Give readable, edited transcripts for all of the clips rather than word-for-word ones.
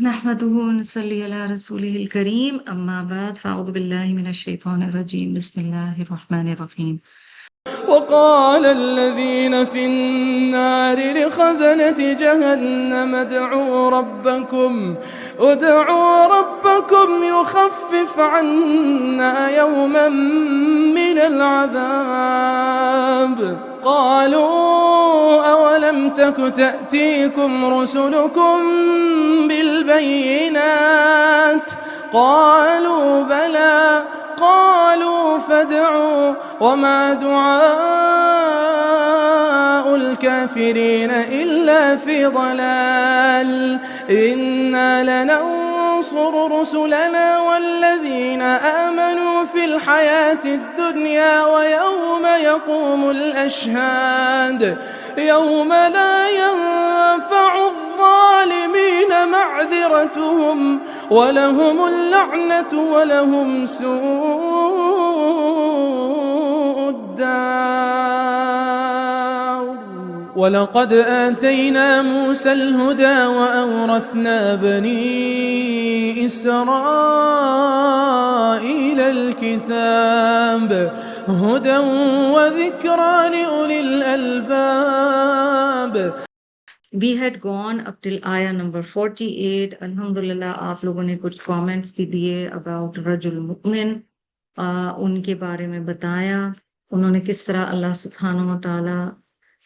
نحمده ونصلي على رسوله الكريم أما بعد فأعوذ بالله من الشيطان الرجيم بسم الله الرحمن الرحيم. وقال الذين في النار لخزنة جهنم ادعوا ربكم يخفف عنا يوما من العذاب. قالوا أولم تك تأتيكم رسلكم بالبينات قالوا بلى قالوا فادعوا وما دعاء الكافرين إلا في ضلال. إنا لننصر رسلنا والذين آمنوا في الحياة الدنيا ويوم يقوم الأشهاد يوم لا ينفع الظالمين معذرتهم ولهم اللعنة ولهم سوء الدار. ولقد آتينا موسى الهدى وأورثنا بني إسرائيل الكتاب هدى وذكرى لأولي الألباب. We had gone up till ayah number 48. Alhamdulillah, آپ لوگوں نے کچھ comments بھی دیے about رجل مؤمن. ان کے بارے میں بتایا انہوں نے کس طرح اللہ سبحانہ و تعالی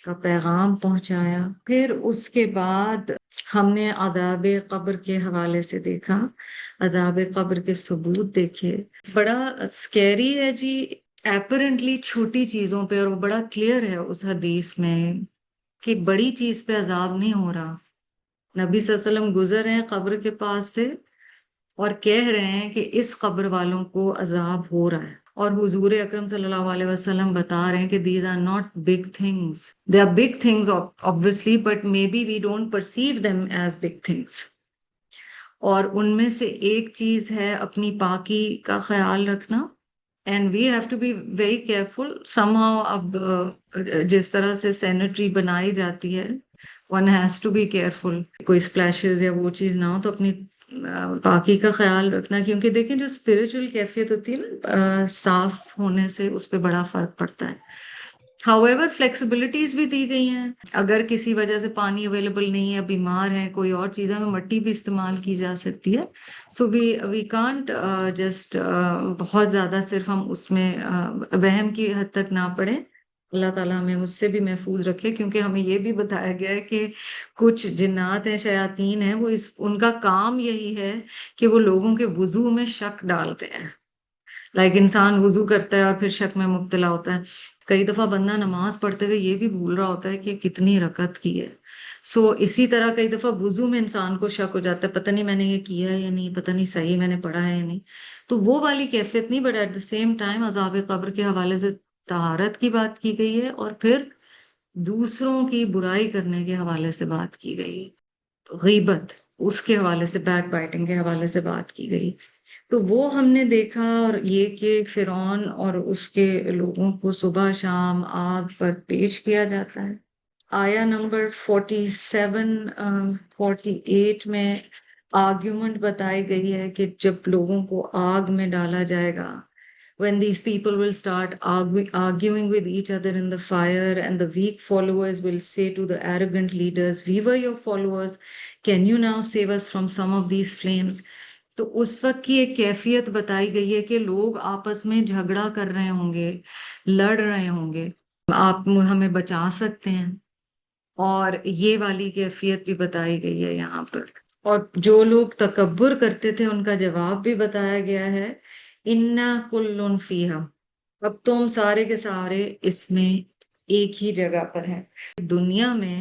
کا پیغام پہنچایا. پھر اس کے بعد ہم نے عذاب قبر کے حوالے سے دیکھا، عذاب قبر کے ثبوت دیکھے. بڑا سکیری ہے جی، اپیرنٹلی چھوٹی چیزوں پہ، اور وہ بڑا کلیئر ہے اس حدیث میں کہ بڑی چیز پہ عذاب نہیں ہو رہا. نبی صلی اللہ علیہ وسلم گزر رہے ہیں قبر کے پاس سے اور کہہ رہے ہیں کہ اس قبر والوں کو عذاب ہو رہا ہے، اور حضور اکرم صلی اللہ علیہ وسلم بتا رہے ہیں کہ these are not big things. They are big things obviously but maybe we don't perceive them as big things. اور ان میں سے ایک چیز ہے اپنی پاکی کا خیال رکھنا. And we have to be very careful. Somehow اب جس طرح سے سینیٹری بنائی جاتی ہے one has to be careful. کوئی splashes یا وہ چیز نہ ہو تو اپنی پاکی کا خیال رکھنا، کیونکہ دیکھیں جو spiritual کیفیت ہوتی ہے نا صاف ہونے سے، اس پہ بڑا فرق پڑتا ہے. However, flexibilities بھی دی گئی ہیں. اگر کسی وجہ سے پانی اویلیبل نہیں ہے، بیمار ہے، کوئی اور چیزیں، تو مٹی بھی استعمال کی جا سکتی ہے. سو وی کانٹ جسٹ بہت زیادہ صرف ہم اس میں وہم کی حد تک نہ پڑیں. اللہ تعالیٰ ہمیں اس سے بھی محفوظ رکھے، کیونکہ ہمیں یہ بھی بتایا گیا ہے کہ کچھ جنات ہیں، شیاطین ہیں، وہ ان کا کام یہی ہے کہ وہ لوگوں کے وضو میں شک ڈالتے ہیں. انسان وضو کرتا ہے اور پھر شک میں مبتلا ہوتا ہے. کئی دفعہ بندہ نماز پڑھتے ہوئے یہ بھی بھول رہا ہوتا ہے کہ کتنی رکعت کی ہے. اسی طرح کئی دفعہ وضو میں انسان کو شک ہو جاتا ہے، پتہ نہیں میں نے یہ کیا ہے یا نہیں، پتہ نہیں صحیح میں نے پڑھا ہے یا نہیں. تو وہ والی کیفیت نہیں، but at the same time عذاب قبر کے حوالے سے طہارت کی بات کی گئی ہے، اور پھر دوسروں کی برائی کرنے کے حوالے سے بات کی گئی ہے. غیبت اس کے حوالے سے، بیک بائٹنگ کے حوالے سے بات کی گئی. تو وہ ہم نے دیکھا، اور یہ کہ فرعون اور اس کے لوگوں کو صبح شام آگ پر پیش کیا جاتا ہے. آیا نمبر 47-48 میں آرگیومنٹ بتائی گئی ہے کہ جب لوگوں کو آگ میں ڈالا جائے گا، when these people will start arguing with each other in the fire, and the weak followers will say to the arrogant leaders, we were your followers, can you now save us from some of these flames? تو اس وقت کی ایک کیفیت بتائی گئی ہے کہ لوگ آپس میں جھگڑا کر رہے ہوں گے، لڑ رہے ہوں گے، آپ ہمیں بچا سکتے ہیں. اور یہ والی کیفیت بھی بتائی گئی ہے یہاں پر. اور جو لوگ تکبر کرتے تھے ان کا جواب بھی بتایا گیا ہے، اِنَّا كُلٌّ فِيهَا. اب تم سارے کے سارے اس میں ایک ہی جگہ پر ہیں. دنیا میں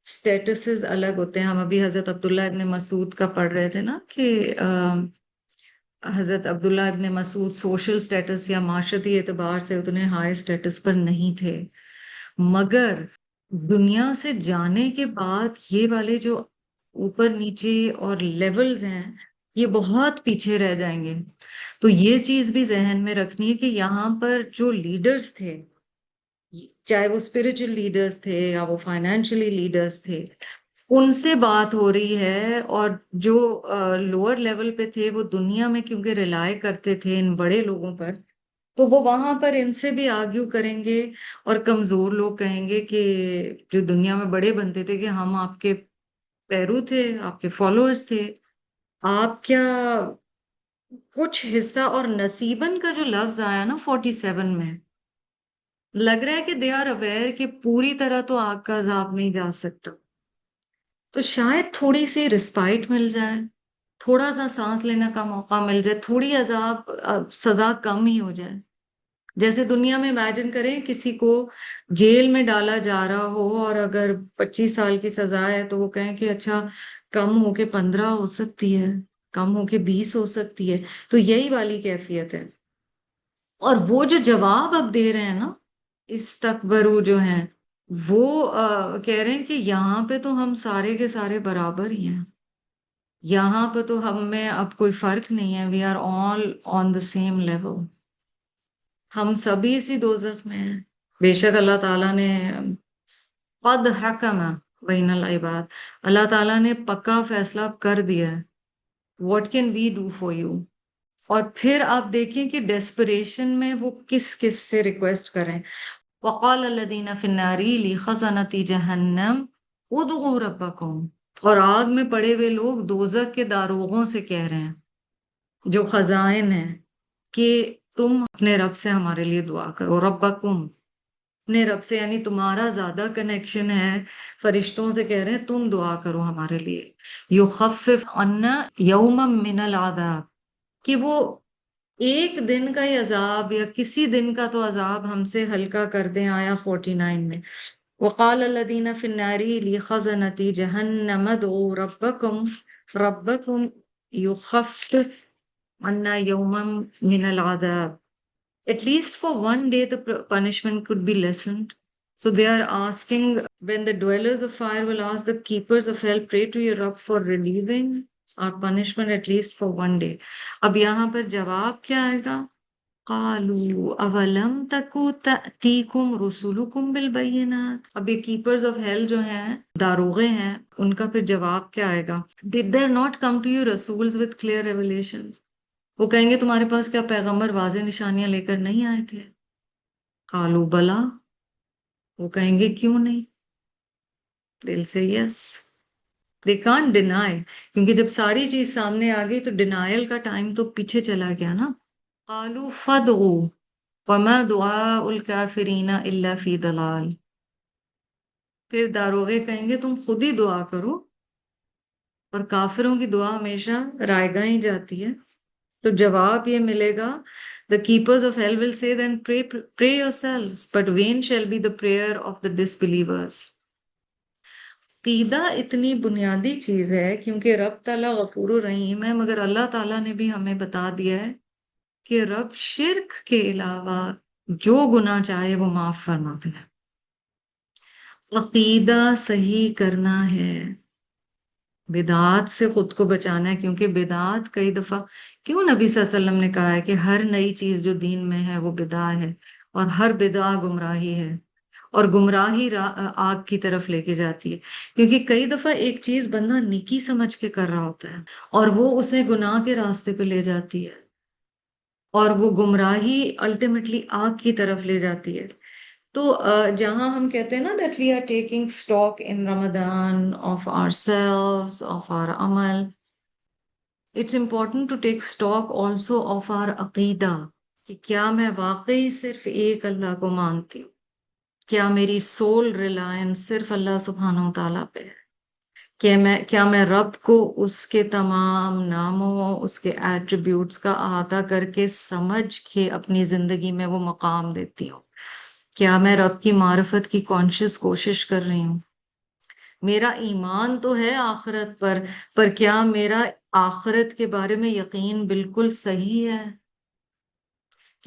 سٹیٹسز الگ ہوتے ہیں. ہم ابھی حضرت عبداللہ ابن مسعود کا پڑھ رہے تھے نا کہ حضرت عبداللہ ابن مسعود سوشل سٹیٹس یا معاشرتی اعتبار سے اتنے ہائی سٹیٹس پر نہیں تھے، مگر دنیا سے جانے کے بعد یہ والے جو اوپر نیچے اور لیولز ہیں یہ بہت پیچھے رہ جائیں گے. تو یہ چیز بھی ذہن میں رکھنی ہے کہ یہاں پر جو لیڈرز تھے، چاہے وہ اسپرچل لیڈرز تھے یا وہ فائنینشلی لیڈرز تھے، ان سے بات ہو رہی ہے، اور جو لوور لیول پہ تھے وہ دنیا میں کیونکہ ریلائی کرتے تھے ان بڑے لوگوں پر، تو وہ وہاں پر ان سے بھی آرگیو کریں گے، اور کمزور لوگ کہیں گے کہ جو دنیا میں بڑے بنتے تھے کہ ہم آپ کے پیرو تھے، آپ کے فالوورز تھے، آپ کیا کچھ حصہ۔ اور نصیباً کا جو لفظ آیا نا 47 میں، لگ رہا ہے کہ دے آر اویئر کہ پوری طرح تو آگ کا عذاب نہیں جا سکتا، تو شاید تھوڑی سی رسپائٹ مل جائے، تھوڑا سا سانس لینے کا موقع مل جائے، تھوڑی سزا کم ہی ہو جائے۔ جیسے دنیا میں امیجن کریں کسی کو جیل میں ڈالا جا رہا ہو، اور اگر 25 سال کی سزا ہے تو وہ کہیں کہ اچھا کم ہو کے 15 ہو سکتی ہے، کم ہو کے 20 ہو سکتی ہے، تو یہی والی کیفیت ہے۔ اور وہ جو جواب اب دے رہے ہیں نا استکبرو جو ہیں، وہ کہہ رہے ہیں کہ یہاں پہ تو ہم سارے کے سارے برابر ہی ہیں، یہاں پہ تو ہم میں اب کوئی فرق نہیں ہے، we are all on the same level, ہم سبھی اسی دوزخ میں ہیں۔ بے شک اللہ تعالیٰ نے قد حکم بین العباد، اللہ تعالیٰ نے پکا فیصلہ کر دیا ہے، what can we do for you. اور پھر آپ دیکھیں کہ ڈیسپریشن میں وہ کس کس سے ریکویسٹ کریں۔ وقال الذین فی النار لخزنۃ جہنم ادعوا ربکم، اور آگ میں پڑے ہوئے لوگ دوزخ کے داروغوں سے کہہ رہے ہیں جو خزائن ہیں کہ تم اپنے رب سے ہمارے لیے دعا کرو، ربکم اپنے رب سے، یعنی تمہارا زیادہ کنیکشن ہے، فرشتوں سے کہہ رہے ہیں تم دعا کرو ہمارے لیے، یخفف عنا یوما من العذاب، کہ وہ ایک دن کا ہی عذاب یا کسی دن کا تو عذاب ہم سے ہلکا کر دیں۔ آیا 49 میں وقال الذین فی النار لخزنۃ جہنم ادعوا ربکم یخفف عنا یوما من العذاب، at least for one day the punishment could be lessened. So they are asking, when the dwellers of fire will ask the keepers of hell, pray to your Rabb for relieving our punishment at least for one day. اب یہاں پر جواب کیا آئے گا؟ قالوا اولم تکو تأتیکم رسولکم بالبینات، اب یہ کیپرز آف ہیل جو ہیں، داروغے ہیں، ان کا پھر جواب کیا آئے گا؟ Did there not come to you rasuls with clear revelations؟ وہ کہیں گے تمہارے پاس کیا پیغمبر واضح نشانیاں لے کر نہیں آئے تھے؟ قالوا بلا، وہ کہیں گے کیوں نہیں، دل سے یس، they can't deny، کیونکہ جب ساری چیز سامنے آ گئی تو ڈینائل کا ٹائم تو پیچھے چلا گیا نا۔ قالوا فادعوا وما دعاء الکافرین الا فی ضلال، پھر داروغے کہیں گے تم خود ہی دعا کرو، اور کافروں کی دعا ہمیشہ رائے گاہ ہی جاتی ہے۔ تو جواب یہ ملے گا، the keepers of hell will say then pray yourselves, but vain shall be the prayer of the disbelievers۔ عقیدہ اتنی بنیادی چیز ہے کیونکہ رب تعالیٰ غفور الرحیم ہے، مگر اللہ تعالیٰ نے بھی ہمیں بتا دیا ہے کہ رب شرک کے علاوہ جو گناہ چاہے وہ معاف فرماتے ہیں۔ عقیدہ صحیح کرنا ہے، بدعات سے خود کو بچانا ہے، کیونکہ بدعات کئی دفعہ، کیوں نبی صلی اللہ علیہ وسلم نے کہا ہے کہ ہر نئی چیز جو دین میں ہے وہ بدعہ ہے، اور ہر بدعہ گمراہی ہے، اور گمراہی آگ کی طرف لے کے جاتی ہے، کیونکہ کئی دفعہ ایک چیز بندہ نیکی سمجھ کے کر رہا ہوتا ہے اور وہ اسے گناہ کے راستے پہ لے جاتی ہے، اور وہ گمراہی الٹیمیٹلی آگ کی طرف لے جاتی ہے۔ تو جہاں ہم کہتے ہیں نا that we are taking stock in Ramadan of ourselves, of our amal, it's important to take stock also of our عقیدہ، کہ کیا میں واقعی صرف ایک اللہ کو مانتی ہوں، کیا میری سول ریلائنس صرف اللہ سبحانہ و تعالیٰ پہ ہے، کیا میں رب کو اس کے تمام ناموں، اس کے ایٹریبیوٹس کا احاطہ کر کے سمجھ کے اپنی زندگی میں وہ مقام دیتی ہوں، کیا میں رب کی معرفت کی کانشیس کوشش کر رہی ہوں، میرا ایمان تو ہے آخرت پر کیا میرا آخرت کے بارے میں یقین بالکل صحیح ہے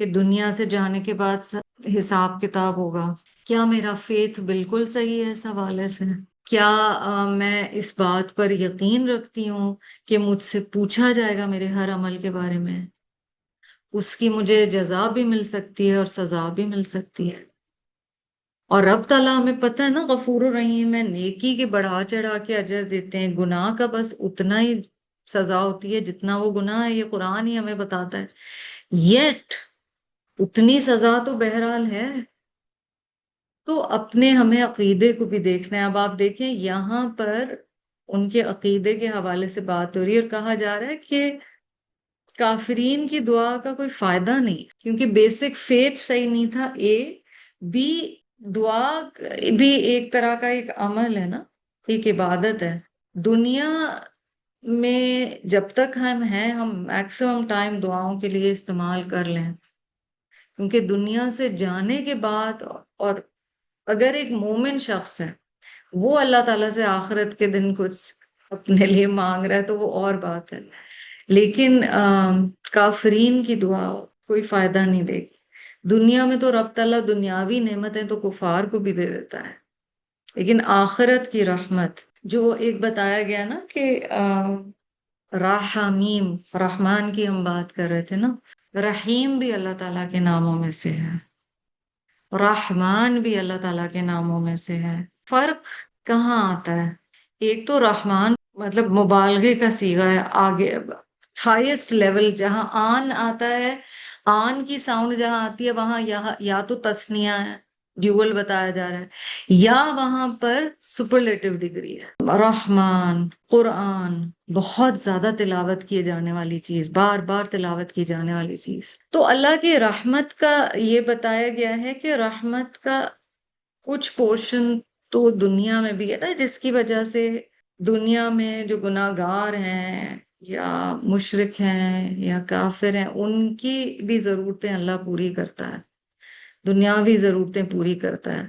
کہ دنیا سے جانے کے بعد حساب کتاب ہوگا؟ کیا میرا فیتھ بالکل صحیح ہے اس حوالے سے؟ کیا میں اس بات پر یقین رکھتی ہوں کہ مجھ سے پوچھا جائے گا میرے ہر عمل کے بارے میں، اس کی مجھے جزا بھی مل سکتی ہے اور سزا بھی مل سکتی ہے؟ اور رب تعالیٰ ہمیں پتہ ہے نا غفور الرحیم ہے، نیکی کے بڑھا چڑھا کے اجر دیتے ہیں، گناہ کا بس اتنا ہی سزا ہوتی ہے جتنا وہ گناہ ہے، یہ قرآن ہی ہمیں بتاتا ہے، یٹ اتنی سزا تو بہرحال ہے۔ تو اپنے ہمیں عقیدے کو بھی دیکھنا ہے۔ اب آپ دیکھیں یہاں پر ان کے عقیدے کے حوالے سے بات ہو رہی ہے اور کہا جا رہا ہے کہ کافرین کی دعا کا کوئی فائدہ نہیں، کیونکہ بیسک فیتھ صحیح نہیں تھا، بی دعا بھی ایک طرح کا ایک عمل ہے نا، ایک عبادت ہے۔ دنیا میں جب تک ہم ہیں ہم میکسیمم ٹائم دعاؤں کے لیے استعمال کر لیں، کیونکہ دنیا سے جانے کے بعد، اور اگر ایک مومن شخص ہے وہ اللہ تعالیٰ سے آخرت کے دن کچھ اپنے لیے مانگ رہا ہے تو وہ اور بات ہے، لیکن کافرین کی دعا کوئی فائدہ نہیں دے گی۔ دنیا میں تو رب تعالیٰ دنیاوی نعمتیں تو کفار کو بھی دے دیتا ہے، لیکن آخرت کی رحمت جو ایک بتایا گیا نا کہ رحمیم، رحمان کی ہم بات کر رہے تھے نا، رحیم بھی اللہ تعالیٰ کے ناموں میں سے ہے، رحمان بھی اللہ تعالیٰ کے ناموں میں سے ہے۔ فرق کہاں آتا ہے؟ ایک تو رحمان مطلب مبالغے کا صیغہ ہے، آگے ہائیسٹ لیول جہاں آن آتا ہے، آن کی ساؤنڈ جہاں آتی ہے وہاں یا تو تثنیہ ہے، ڈیول بتایا جا رہا ہے، یا وہاں پر سپرلیٹو ڈگری ہے۔ رحمان، قرآن بہت زیادہ تلاوت کیے جانے والی چیز، بار بار تلاوت کی جانے والی چیز۔ تو اللہ کی رحمت کا یہ بتایا گیا ہے کہ رحمت کا کچھ پورشن تو دنیا میں بھی ہے نا، جس کی وجہ سے دنیا میں جو گناہ گار ہیں یا مشرک ہیں یا کافر ہیں ان کی بھی ضرورتیں اللہ پوری کرتا ہے، دنیاوی ضرورتیں پوری کرتا ہے۔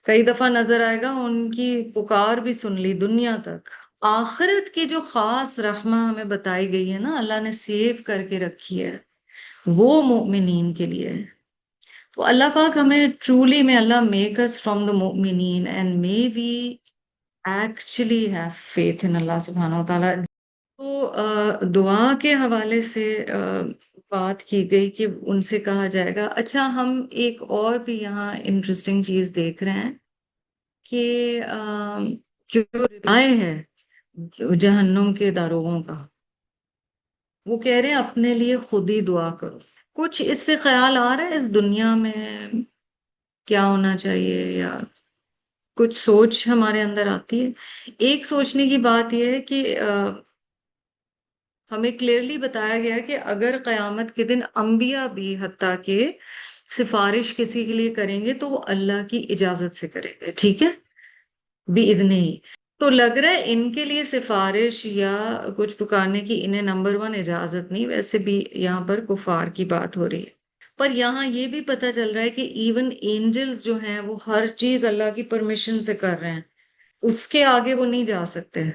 کئی دفعہ نظر آئے گا ان کی پکار بھی سن لی دنیا تک۔ آخرت کی جو خاص رحمہ ہمیں بتائی گئی ہے نا، اللہ نے سیو کر کے رکھی ہے، وہ مومنین کے لیے ہے۔ تو اللہ پاک ہمیں ٹرولی میں اللہ make us from the mu'mineen and may we actually have faith in اللہ سبحانہ و تعالیٰ۔ تو دعا کے حوالے سے بات کی گئی کہ ان سے کہا جائے گا۔ اچھا، ہم ایک اور بھی یہاں انٹرسٹنگ چیز دیکھ رہے ہیں کہ جو رائے ہے جہنم کے داروغوں کا، وہ کہہ رہے ہیں اپنے لیے خود ہی دعا کرو۔ کچھ اس سے خیال آ رہا ہے اس دنیا میں کیا ہونا چاہیے، یا کچھ سوچ ہمارے اندر آتی ہے؟ ایک سوچنے کی بات یہ ہے کہ ہمیں کلیئرلی بتایا گیا ہے کہ اگر قیامت کے دن انبیاء بھی حتیٰ کہ سفارش کسی کے لیے کریں گے تو وہ اللہ کی اجازت سے کریں گے، ٹھیک ہے، بِإِذْنِ ہی۔ تو لگ رہا ہے ان کے لیے سفارش یا کچھ پکارنے کی انہیں نمبر 1 اجازت نہیں، ویسے بھی یہاں پر کفار کی بات ہو رہی ہے۔ پر یہاں یہ بھی پتہ چل رہا ہے کہ ایون اینجلز جو ہیں وہ ہر چیز اللہ کی پرمیشن سے کر رہے ہیں، اس کے آگے وہ نہیں جا سکتے۔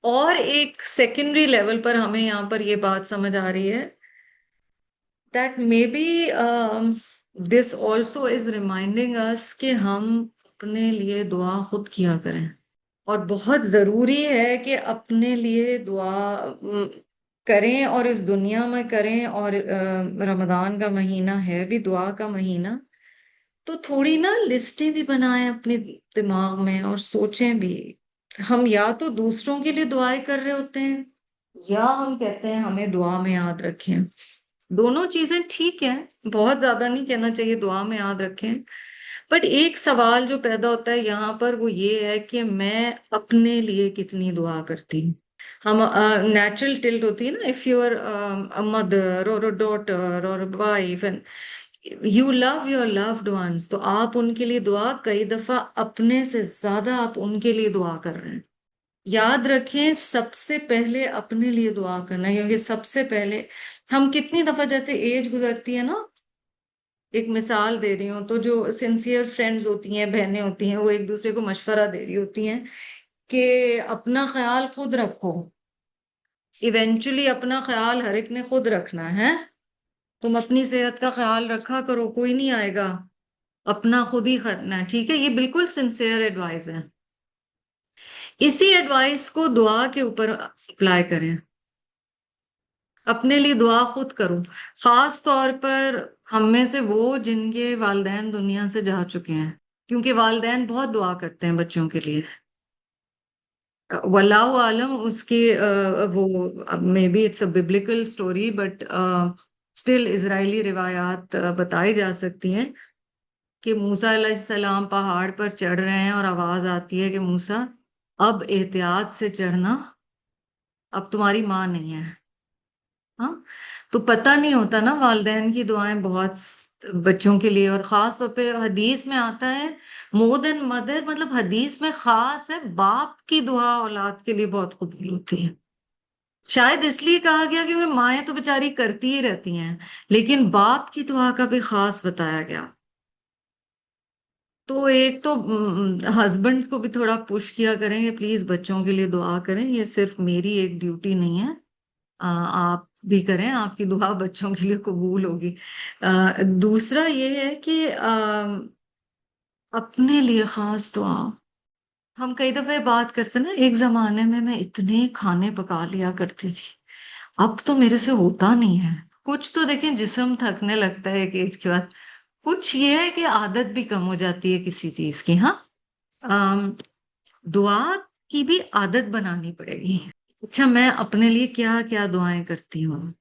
اور ایک سیکنڈری لیول پر ہمیں یہاں پر یہ بات سمجھ آ رہی ہے that maybe this also is reminding us کہ ہم اپنے لیے دعا خود کیا کریں، اور بہت ضروری ہے کہ اپنے لیے دعا کریں، اور اس دنیا میں کریں، اور رمضان کا مہینہ ہے بھی دعا کا مہینہ، تو تھوڑی نا لسٹیں بھی بنائیں اپنے دماغ میں اور سوچیں بھی۔ ہم یا تو دوسروں کے لیے دعائیں کر رہے ہوتے ہیں یا ہم کہتے ہیں ہمیں دعا میں یاد رکھیں۔ دونوں چیزیں ٹھیک ہیں، بہت زیادہ نہیں کہنا چاہیے دعا میں یاد رکھیں، بٹ ایک سوال جو پیدا ہوتا ہے یہاں پر وہ یہ ہے کہ میں اپنے لیے کتنی دعا کرتی ہوں۔ ہم نیچرل ٹلٹ ہوتی ہے نا، if you are a mother or a daughter or a wife and you love your loved ones، تو آپ ان کے لیے دعا کئی دفعہ اپنے سے زیادہ آپ ان کے لیے دعا کر رہے ہیں۔ یاد رکھیں سب سے پہلے اپنے لیے دعا کرنا ہے، کیونکہ سب سے پہلے ہم کتنی دفعہ جیسے ایج گزرتی ہے نا، ایک مثال دے رہی ہوں، تو جو سنسیئر فرینڈز ہوتی ہیں، بہنیں ہوتی ہیں، وہ ایک دوسرے کو مشورہ دے رہی ہوتی ہیں کہ اپنا خیال خود رکھو۔ ایونچولی اپنا خیال ہر ایک نے خود رکھنا ہے، تم اپنی صحت کا خیال رکھا کرو، کوئی نہیں آئے گا، اپنا خود ہی کرنا ہے، ٹھیک ہے۔ یہ بالکل سنسیئر ایڈوائز ہے۔ اسی ایڈوائس کو دعا کے اوپر اپلائی کریں، اپنے لیے دعا خود کرو، خاص طور پر ہم میں سے وہ جن کے والدین دنیا سے جا چکے ہیں۔ کیونکہ والدین بہت دعا کرتے ہیں بچوں کے لیے. واللہ عالم اس کی وہ may be it's a biblical story but still اسرائیلی روایات بتائی جا سکتی ہیں کہ موسیٰ علیہ السلام پہاڑ پر چڑھ رہے ہیں اور آواز آتی ہے کہ موسیٰ اب احتیاط سے چڑھنا، اب تمہاری ماں نہیں ہے. ہاں، تو پتہ نہیں ہوتا نا، والدین کی دعائیں بہت بچوں کے لیے، اور خاص طور پہ حدیث میں آتا ہے مور دین مدر، مطلب حدیث میں خاص ہے باپ کی دعا اولاد کے لیے بہت قبول ہوتی ہے. شاید اس لیے کہا گیا کیونکہ مائیں تو بیچاری کرتی ہی رہتی ہیں، لیکن باپ کی دعا کا بھی خاص بتایا گیا. تو ایک تو ہسبینڈس کو بھی تھوڑا پش کیا کریں کہ پلیز بچوں کے لیے دعا کریں، یہ صرف میری ایک ڈیوٹی نہیں ہے، آپ بھی کریں، آپ کی دعا بچوں کے لیے قبول ہوگی. دوسرا یہ ہے کہ اپنے لیے خاص دعا. ہم کئی دفعہ بات کرتے نا، ایک زمانے میں اتنے کھانے پکا لیا کرتی تھی، اب تو میرے سے ہوتا نہیں ہے. کچھ تو دیکھیں جسم تھکنے لگتا ہے کہ اس کے بعد، کچھ یہ ہے کہ عادت بھی کم ہو جاتی ہے کسی چیز کی. ہاں، دعا کی بھی عادت بنانی پڑے گی. اچھا، میں اپنے لیے کیا کیا دعائیں کرتی ہوں؟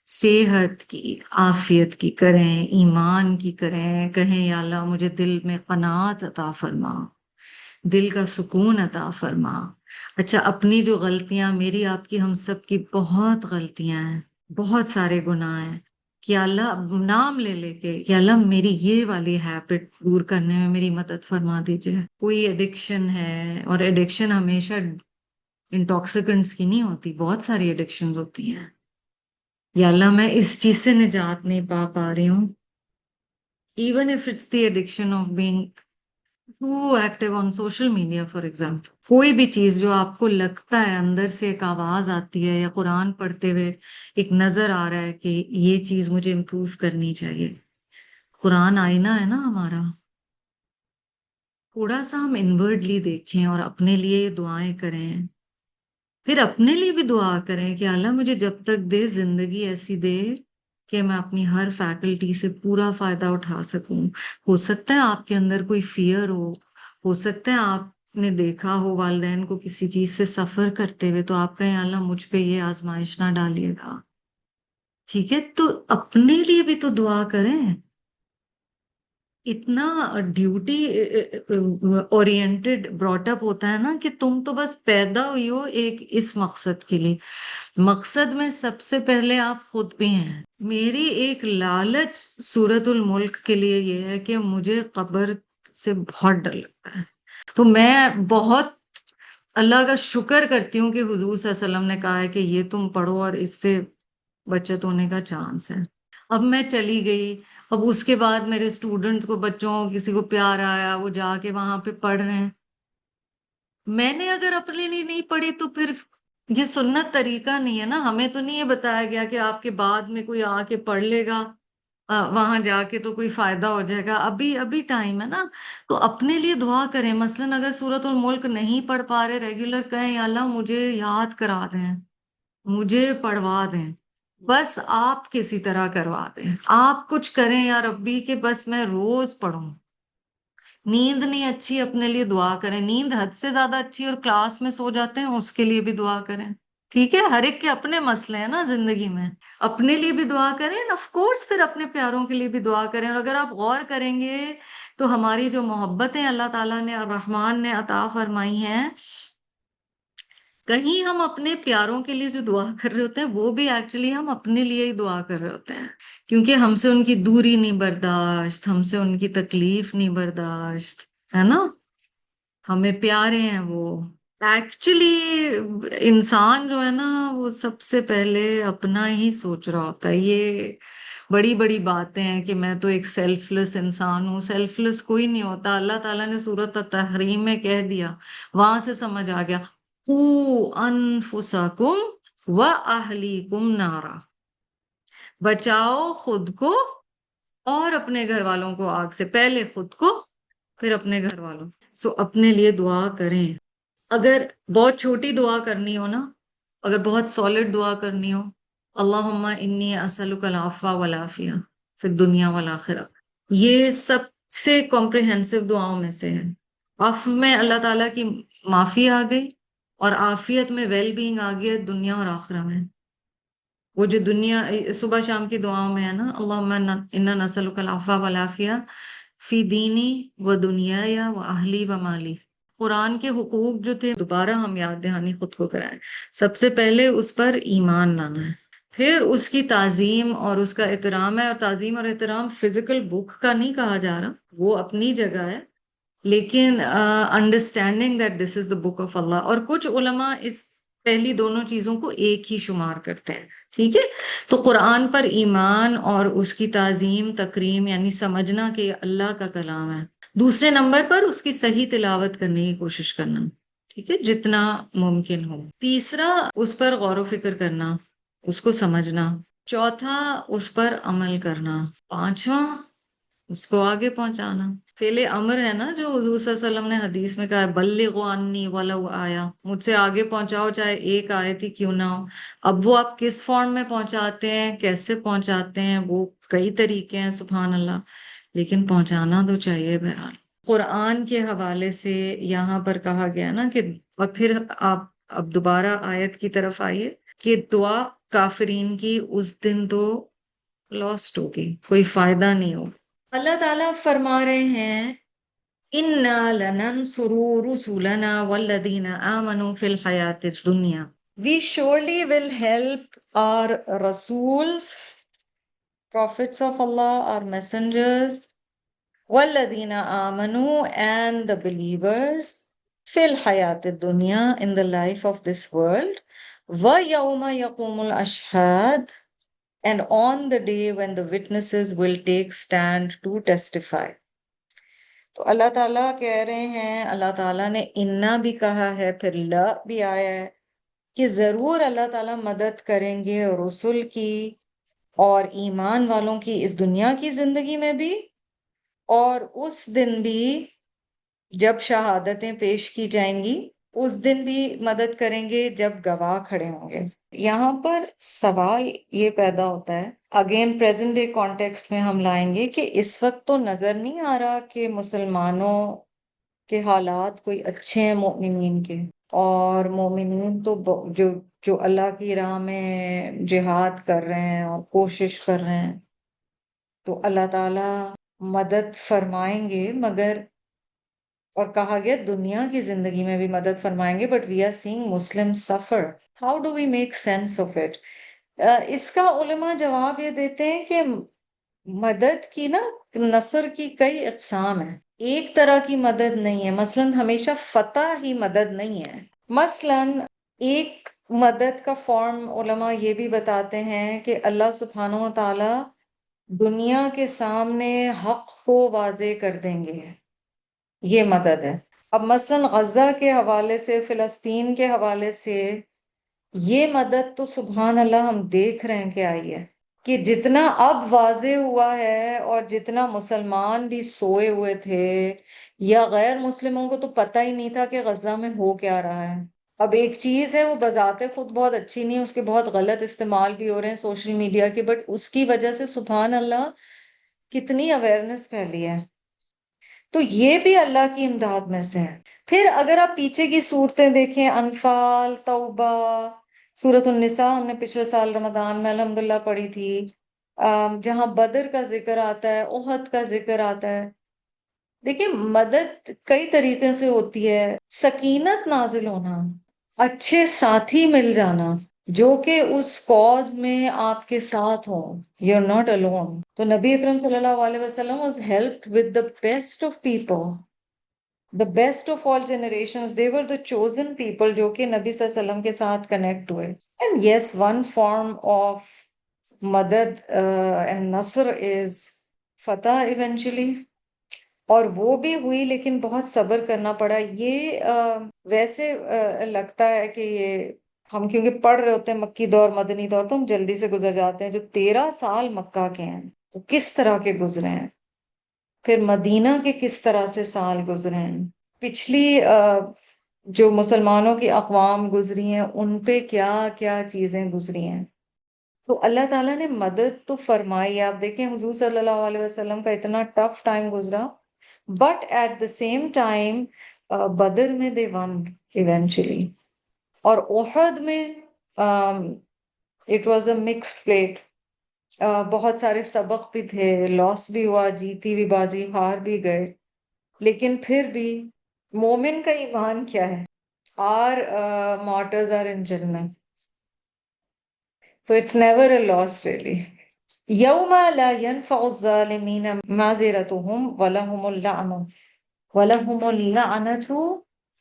صحت کی، عافیت کی کریں، ایمان کی کریں، کہیں یا اللہ مجھے دل میں قناعت عطا فرما، دل کا سکون عطا فرما. اچھا، اپنی جو غلطیاں، میری آپ کی ہم سب کی بہت غلطیاں ہیں، بہت سارے گناہ ہیں، کہ اللہ نام لے لے کے کہ اللہ میری یہ والی ہیبٹ دور کرنے میں میری مدد فرما دیجئے. کوئی ایڈکشن ہے، اور ایڈکشن ہمیشہ انٹاکسیکنٹس کی نہیں ہوتی، بہت ساری ایڈکشنز ہوتی ہیں. یا اللہ میں اس چیز سے نجات نہیں پا رہی ہوں، even if it's the addiction of being too active on social media for example. کوئی بھی چیز جو آپ کو لگتا ہے اندر سے ایک آواز آتی ہے، یا قرآن پڑھتے ہوئے ایک نظر آ رہا ہے کہ یہ چیز مجھے امپروو کرنی چاہیے. قرآن آئینہ ہے نا ہمارا، تھوڑا سا ہم انورڈلی دیکھیں اور اپنے لیے یہ دعائیں کریں. پھر اپنے لیے بھی دعا کریں کہ اللہ مجھے جب تک دے زندگی ایسی دے کہ میں اپنی ہر فیکلٹی سے پورا فائدہ اٹھا سکوں. ہو سکتا ہے آپ کے اندر کوئی فیئر ہو سکتا ہے آپ نے دیکھا ہو والدین کو کسی چیز سے سفر کرتے ہوئے، تو آپ کہیں اللہ مجھ پہ یہ آزمائش نہ ڈالیے گا. ٹھیک ہے، تو اپنے لیے بھی تو دعا کریں. اتنا ڈیوٹی اورینٹڈ براٹ اپ ہوتا ہے نا کہ تم تو بس پیدا ہوئی ہو ایک اس مقصد کے لیے. مقصد میں سب سے پہلے آپ خود بھی ہیں. میری ایک لالچ سورۃ الملک کے لیے یہ ہے کہ مجھے قبر سے بہت ڈر لگتا ہے، تو میں بہت اللہ کا شکر کرتی ہوں کہ حضور صلی اللہ علیہ وسلم نے کہا ہے کہ یہ تم پڑھو اور اس سے بچت ہونے کا چانس ہے. اب میں چلی گئی، اب اس کے بعد میرے اسٹوڈنٹس کو، بچوں کو، کسی کو پیار آیا، وہ جا کے وہاں پہ پڑھ رہے ہیں. میں نے اگر اپنے لیے نہیں پڑھی تو پھر یہ سنت طریقہ نہیں ہے نا. ہمیں تو نہیں یہ بتایا گیا کہ آپ کے بعد میں کوئی آ کے پڑھ لے گا وہاں جا کے تو کوئی فائدہ ہو جائے گا. ابھی ٹائم ہے نا، تو اپنے لیے دعا کریں. مثلاً اگر سورۃ الملک نہیں پڑھ پا رہے ریگولر، کہیں یا اللہ مجھے یاد کرا دیں، مجھے پڑھوا دیں، بس آپ کسی طرح کروا دیں. آپ کچھ کریں یا ربی کہ بس میں روز پڑھوں. نیند نہیں اچھی، اپنے لیے دعا کریں. نیند حد سے زیادہ اچھی اور کلاس میں سو جاتے ہیں، اس کے لیے بھی دعا کریں. ٹھیک ہے، ہر ایک کے اپنے مسئلے ہیں نا زندگی میں. اپنے لیے بھی دعا کریں، آف کورس پھر اپنے پیاروں کے لیے بھی دعا کریں. اور اگر آپ غور کریں گے تو ہماری جو محبتیں اللہ تعالیٰ نے الرحمن نے عطا فرمائی ہیں، کہیں ہم اپنے پیاروں کے لیے جو دعا کر رہے ہوتے ہیں وہ بھی ایکچولی ہم اپنے لیے ہی دعا کر رہے ہوتے ہیں، کیونکہ ہم سے ان کی دوری نہیں برداشت، ہم سے ان کی تکلیف نہیں برداشت، ہے نا، ہمیں پیارے ہیں وہ. ایکچولی انسان جو ہے نا وہ سب سے پہلے اپنا ہی سوچ رہا ہوتا ہے. یہ بڑی بڑی باتیں ہیں کہ میں تو ایک سیلف لیس انسان ہوں. سیلف لیس کوئی نہیں ہوتا. اللہ تعالیٰ نے سورۃ التحریم میں کہہ دیا، وہاں سے سمجھ آ گیا، قُوا أَنفُسَكُمْ وَأَهْلِيكُمْ نَارًا، بچاؤ خود کو اور اپنے گھر والوں کو آگ سے. پہلے خود کو پھر اپنے گھر والوں. سو اپنے لیے دعا کریں. اگر بہت چھوٹی دعا کرنی ہو نا، اگر بہت سالڈ دعا کرنی ہو، اللہم انی اسألک العفو والعافیہ فی الدنیا والآخرہ، یہ سب سے کمپریہنسو دعاؤں میں سے ہے. عفو میں اللہ تعالیٰ کی معافی آ گئی، اور عافیت میں ویل بینگ آ گیا دنیا اور آخرہ میں. وہ جو دنیا صبح شام کی دعاؤں میں ہے نا، اللہم انا نسألک العفو والعافیہ فی دینی و دنیا و اہلی و مالی. قرآن کے حقوق جو تھے دوبارہ ہم یاد دہانی خود کو کرائیں. سب سے پہلے اس پر ایمان لانا ہے، پھر اس کی تعظیم اور اس کا احترام ہے. اور تعظیم اور احترام فزیکل بک کا نہیں کہا جا رہا، وہ اپنی جگہ ہے، لیکن understanding that this is the book of Allah. اور کچھ علماء اس پہلی دونوں چیزوں کو ایک ہی شمار کرتے ہیں. ٹھیک ہے، تو قرآن پر ایمان اور اس کی تعظیم تکریم یعنی سمجھنا کہ یہ اللہ کا کلام ہے. دوسرے نمبر پر اس کی صحیح تلاوت کرنے کی کوشش کرنا، ٹھیک ہے، جتنا ممکن ہو. تیسرا اس پر غور و فکر کرنا، اس کو سمجھنا. چوتھا اس پر عمل کرنا. پانچواں اس کو آگے پہنچانا. فعل امر ہے نا، جو حضور صلی اللہ علیہ وسلم نے حدیث میں کہا ہے بلغوا عنی ولو آیا، مجھ سے آگے پہنچاؤ چاہے ایک آیت ہی کیوں نہ ہو. اب وہ آپ کس فارم میں پہنچاتے ہیں، کیسے پہنچاتے ہیں، وہ کئی طریقے ہیں سبحان اللہ، لیکن پہنچانا تو چاہیے بہرحال. قرآن کے حوالے سے یہاں پر کہا گیا نا کہ، اور پھر آپ اب دوبارہ آیت کی طرف آئیے کہ دعا کافرین کی اس دن تو لاسٹ ہوگی، کوئی فائدہ نہیں ہوگا. اللہ تعالیٰ فرما رہے ہیں اِنَّا لَنَنْصُرُ رُسُلَنَا وَالَّذِينَ آمَنُوا فِي الْحَيَاةِ الدُّنْيَا. We surely will help our Rasuls, prophets of Allah, our messengers, وَالَّذِينَ آمَنُوا and the believers, فِي الْحَيَاةِ الدُّنْيَا in the life of this world, وَيَوْمَ يَقُومُ الْأَشْهَادُ and on the day when the witnesses will take stand to testify. تو اللہ تعالیٰ کہہ رہے ہیں، اللہ تعالیٰ نے انا بھی کہا ہے، پھر لا بھی آیا ہے، کہ ضرور اللہ تعالیٰ مدد کریں گے رسول کی اور ایمان والوں کی اس دنیا کی زندگی میں بھی، اور اس دن بھی جب شہادتیں پیش کی جائیں گی، اس دن بھی مدد کریں گے جب گواہ کھڑے ہوں گے. یہاں پر سوال یہ پیدا ہوتا ہے، اگین پریزنٹ ڈے کانٹیکسٹ میں ہم لائیں گے، کہ اس وقت تو نظر نہیں آ رہا کہ مسلمانوں کے حالات کوئی اچھے ہیں مومنین کے، اور مومنین تو جو اللہ کی راہ میں جہاد کر رہے ہیں اور کوشش کر رہے ہیں، تو اللہ تعالیٰ مدد فرمائیں گے. مگر اور کہا گیا دنیا کی زندگی میں بھی مدد فرمائیں گے، بٹ وی آر سینگ مسلم سفر. How do we make sense of it? اس کا علماء جواب یہ دیتے ہیں کہ مدد کی نا، نصر کی کئی اقسام ہیں، ایک طرح کی مدد نہیں ہے. مثلا ہمیشہ فتح ہی مدد نہیں ہے. مثلا ایک مدد کا فارم علماء یہ بھی بتاتے ہیں کہ اللہ سبحانہ و تعالی دنیا کے سامنے حق کو واضح کر دیں گے، یہ مدد ہے. اب مثلا غزہ کے حوالے سے، فلسطین کے حوالے سے، یہ مدد تو سبحان اللہ ہم دیکھ رہے ہیں کہ آئی ہے، کہ جتنا اب واضح ہوا ہے، اور جتنا مسلمان بھی سوئے ہوئے تھے یا غیر مسلموں کو تو پتہ ہی نہیں تھا کہ غزہ میں ہو کیا رہا ہے. اب ایک چیز ہے وہ بذات خود بہت اچھی نہیں ہے، اس کے بہت غلط استعمال بھی ہو رہے ہیں سوشل میڈیا کے، بٹ اس کی وجہ سے سبحان اللہ کتنی اویئرنس پھیلی ہے. تو یہ بھی اللہ کی امداد میں سے ہے. پھر اگر آپ پیچھے کی صورتیں دیکھیں، انفال، توبہ، سورۃ النساء ہم نے پچھلے سال رمضان میں الحمدللہ پڑھی تھی، جہاں بدر کا ذکر آتا ہے، احد کا ذکر آتا ہے. دیکھیں مدد کئی طریقے سے ہوتی ہے. سکینت نازل ہونا، اچھے ساتھی مل جانا جو کہ اس کاز میں آپ کے ساتھ ہوں، you're not alone. تو نبی اکرم صلی اللہ علیہ وسلم was helped with the best of people, the best of all generations. They were the chosen people جو کہ نبی صلی اللہ علیہ وسلم کے ساتھ کنیکٹ ہوئے. And yes, one form of مدد and Nasr is Fath eventually. اور وہ بھی ہوئی لیکن بہت صبر کرنا پڑا. یہ ویسے لگتا ہے کہ یہ ہم کیونکہ پڑھ رہے ہوتے ہیں مکی دور مدنی دور تو ہم جلدی سے گزر جاتے ہیں. جو 13 سال مکہ کے ہیں وہ کس طرح کے گزرے ہیں، پھر مدینہ کے کس طرح سے سال گزرے ہیں، پچھلی جو مسلمانوں کی اقوام گزری ہیں ان پہ کیا کیا چیزیں گزری ہیں. تو اللہ تعالیٰ نے مدد تو فرمائی. آپ دیکھیں حضور صلی اللہ علیہ وسلم کا اتنا ٹف ٹائم گزرا but at the same time بدر میں they won eventually. اور احد میں it was a mixed plate. بہت سارے سبق بھی تھے، لاس بھی ہوا، جیتی بھی بازی، ہار بھی گئے، لیکن پھر بھی مومن کا ایمان کیا ہے؟ our martyrs are in Jannah. So it's never a loss really. يوم لا ينفع الظالمين معذرتهم ولهم اللعنة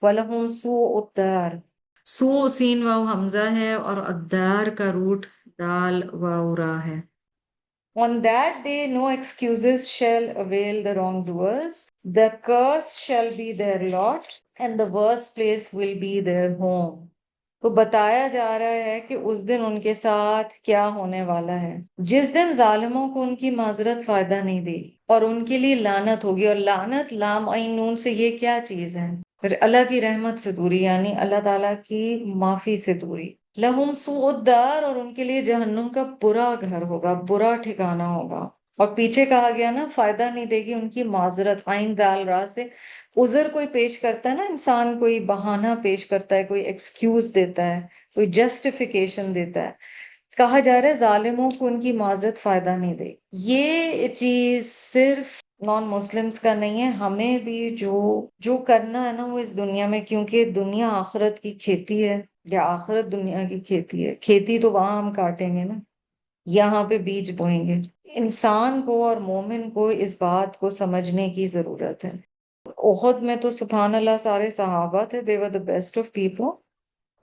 ولهم سوء الدار. سو سین واو حمزہ ہے اور الدار کا روٹ دال واو را ہے. On that day no excuses shall avail the wrongdoers. The curse shall be their lot and the worst place will be their home. تو بتایا جا رہا ہے کہ اس دن ان کے ساتھ کیا ہونے والا ہے، جس دن ظالموں کو ان کی معذرت فائدہ نہیں دے گی اور ان کے لیے لعنت ہوگی. اور لعنت لام عین نون سے یہ کیا چیز ہے؟ اللہ کی رحمت سے دوری، یعنی اللہ تعالیٰ کی معافی سے دوری. لہم سوء الدار، اور ان کے لیے جہنم کا برا گھر ہوگا، برا ٹھکانہ ہوگا. اور پیچھے کہا گیا نا فائدہ نہیں دے گی ان کی معذرت. عین دال را سے عذر کوئی پیش کرتا ہے نا، انسان کوئی بہانہ پیش کرتا ہے، کوئی ایکسکیوز دیتا ہے، کوئی جسٹیفیکیشن دیتا ہے. کہا جا رہا ہے ظالموں کو ان کی معذرت فائدہ نہیں دے. یہ چیز صرف نان مسلمز کا نہیں ہے، ہمیں بھی جو کرنا ہے نا وہ اس دنیا میں، کیونکہ دنیا آخرت کی کھیتی ہے، یا آخرت دنیا کی کھیتی ہے. کھیتی تو وہاں ہم کاٹیں گے نا، یہاں پہ بیج بوئیں گے. انسان کو اور مومن کو اس بات کو سمجھنے کی ضرورت ہے. احد میں تو سبحان اللہ سارے صحابہ تھے، they were the best of people،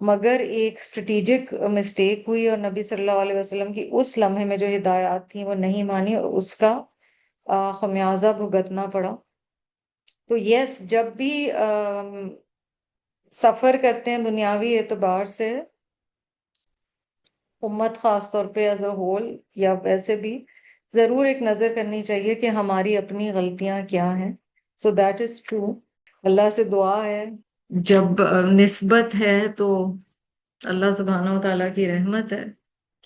مگر ایک اسٹریٹجک مسٹیک ہوئی اور نبی صلی اللہ علیہ وسلم کی اس لمحے میں جو ہدایات تھیں وہ نہیں مانی اور اس کا خمیازہ بھگتنا پڑا. تو یس، جب بھی سفر کرتے ہیں دنیاوی اعتبار سے، امت خاص طور پہ ایز اے ہول یا ویسے بھی، ضرور ایک نظر کرنی چاہیے کہ ہماری اپنی غلطیاں کیا ہیں. So that is true. اللہ سے دعا ہے، جب نسبت ہے تو اللہ سبحانہ و تعالیٰ کی رحمت ہے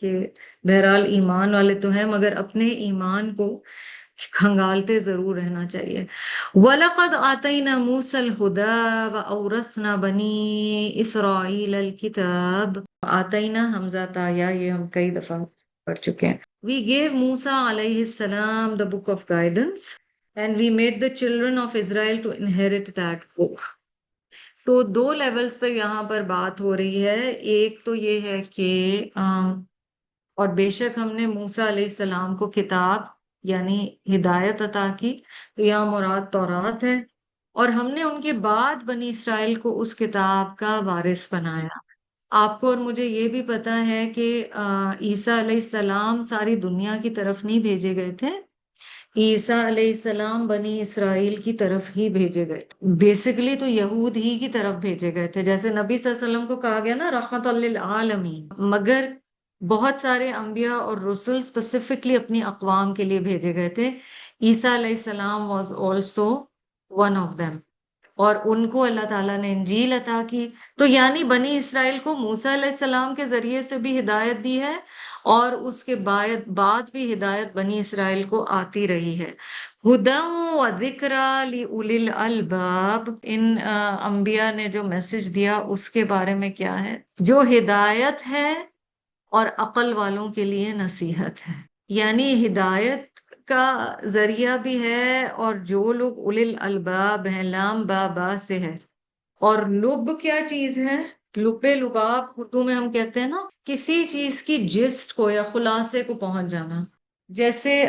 کہ بہرحال ایمان والے تو ہیں، مگر اپنے ایمان کو کھنگالتے ضرور رہنا چاہیے. وَلَقَدْ آتَيْنَا مُوسَى الْهُدَى وَأَوْرَثْنَا بَنِي إِسْرَائِيلَ الْكِتَابَ. آتَيْنَا حمزہ تایا، یہ ہم کئی دفعہ پڑھ چکے ہیں. We gave Musa علیہ السلام the book of guidance and we made the children of Israel to inherit that book. تو دو لیولز پہ یہاں پر بات ہو رہی ہے. ایک تو یہ ہے کہ اور بے شک ہم نے موسیٰ علیہ السلام کو کتاب یعنی ہدایت عطا کی، تو یہاں مراد تورات ہے. اور ہم نے ان کے بعد بنی اسرائیل کو اس کتاب کا وارث بنایا. آپ کو اور مجھے یہ بھی پتا ہے کہ عیسیٰ علیہ السلام ساری دنیا کی طرف نہیں بھیجے گئے تھے. عیسیٰ علیہ السلام بنی اسرائیل کی طرف ہی بھیجے گئے تھے. بیسیکلی تو یہود ہی کی طرف بھیجے گئے تھے، جیسے نبی صلی اللہ علیہ وسلم کو کہا گیا نا رحمت للعالمین. مگر بہت سارے انبیاء اور رسول اسپیسیفکلی اپنی اقوام کے لیے بھیجے گئے تھے. عیسیٰ علیہ السلام was also one of them، اور ان کو اللہ تعالیٰ نے انجیل عطا کی. تو یعنی بنی اسرائیل کو موسیٰ علیہ السلام کے ذریعے سے بھی ہدایت دی ہے، اور اس کے بعد بھی ہدایت بنی اسرائیل کو آتی رہی ہے. ہدی و ذکریٰ لأولی الالباب. ان انبیاء نے جو میسج دیا اس کے بارے میں کیا ہے؟ جو ہدایت ہے اور عقل والوں کے لیے نصیحت ہے. یعنی ہدایت کا ذریعہ بھی ہے، اور جو لوگ اولی الالباب ہیں، لام با با سے ہے. اور لب کیا چیز ہے؟ لب لباب اردو میں ہم کہتے ہیں نا، کسی چیز کی جسٹ کو یا خلاصے کو پہنچ جانا. جیسے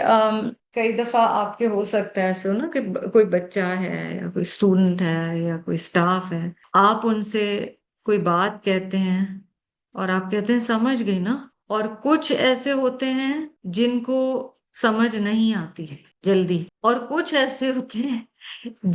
کئی دفعہ آپ کے ہو سکتا ہے ایسے ہو نا کہ کوئی بچہ ہے یا کوئی اسٹوڈنٹ ہے یا کوئی اسٹاف ہے، آپ ان سے کوئی بات کہتے ہیں اور آپ کہتے ہیں سمجھ گئی نا. اور کچھ ایسے ہوتے ہیں جن کو سمجھ نہیں آتی ہے جلدی، اور کچھ ایسے ہوتے ہیں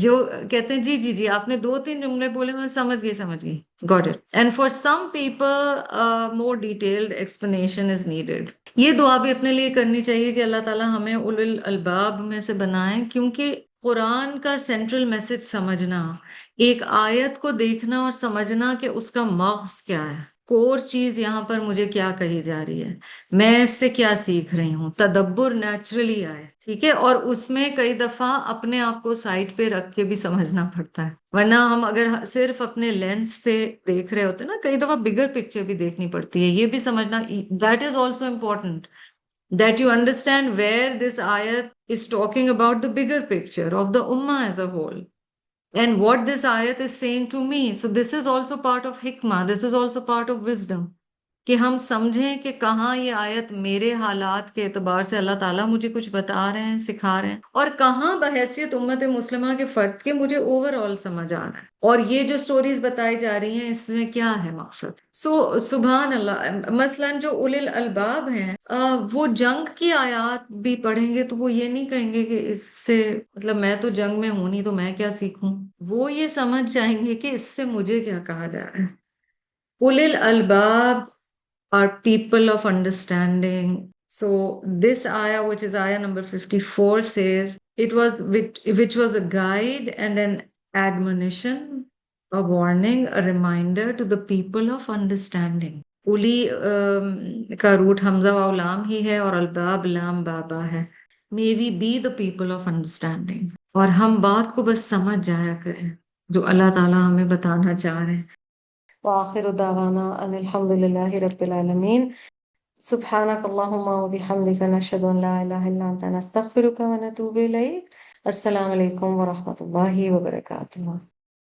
جو کہتے ہیں جی جی جی آپ نے 2-3 جملے بولے میں سمجھ گئی got it. And for some people more detailed explanation is needed. یہ دعا بھی اپنے لیے کرنی چاہیے کہ اللہ تعالیٰ ہمیں اولو الالباب میں سے بنائیں، کیونکہ قرآن کا سینٹرل میسج سمجھنا، ایک آیت کو دیکھنا اور سمجھنا کہ اس کا مغز کیا ہے، کور چیز یہاں پر مجھے کیا کہی جا رہی ہے، میں اس سے کیا سیکھ رہی ہوں. تدبر نیچرلی آئے، ٹھیک ہے، اور اس میں کئی دفعہ اپنے آپ کو سائڈ پہ رکھ کے بھی سمجھنا پڑتا ہے، ورنہ ہم اگر صرف اپنے لینس سے دیکھ رہے ہوتے نا، کئی دفعہ بگر پکچر بھی دیکھنی پڑتی ہے. یہ بھی سمجھنا that is also important that you understand where this ayat is talking about the bigger picture of the ummah as a whole and what this ayat is saying to me. So this is also part of hikmah, this is also part of wisdom, کہ ہم سمجھیں کہ کہاں یہ آیت میرے حالات کے اعتبار سے اللہ تعالیٰ مجھے کچھ بتا رہے ہیں، سکھا رہے ہیں، اور کہاں بحیثیت امت مسلمہ کے فرد کے مجھے اوور آل سمجھ آ رہا ہے، اور یہ جو سٹوریز بتائی جا رہی ہیں اس میں کیا ہے مقصد. سبحان اللہ. مثلا جو اولی الالباب ہیں وہ جنگ کی آیات بھی پڑھیں گے تو وہ یہ نہیں کہیں گے کہ اس سے مطلب میں تو جنگ میں ہوں نہیں تو میں کیا سیکھوں، وہ یہ سمجھ جائیں گے کہ اس سے مجھے کیا کہا جا رہا ہے. اولی الالباب are people of understanding. So this ayah, which is ayah number 54, says it was which was a guide and an admonition, a warning, a reminder to the people of understanding. Uli کا route حمزہ و لام ہی ہے اور الباب لام بابا ہے. May we be the people of understanding. اور ہم بات کو بس سمجھ جایا کریں جو اللہ تعالیٰ ہمیں بتانا چاہ رہے ہیں. وآخر دعوانا ان الحمد للہ رب العالمین. سبحانک اللہم وبحمدک نشہد ان لا الہ الا انت نستغفرک ونتوب الیک. السلام علیکم ورحمۃ اللہ وبرکاتہ.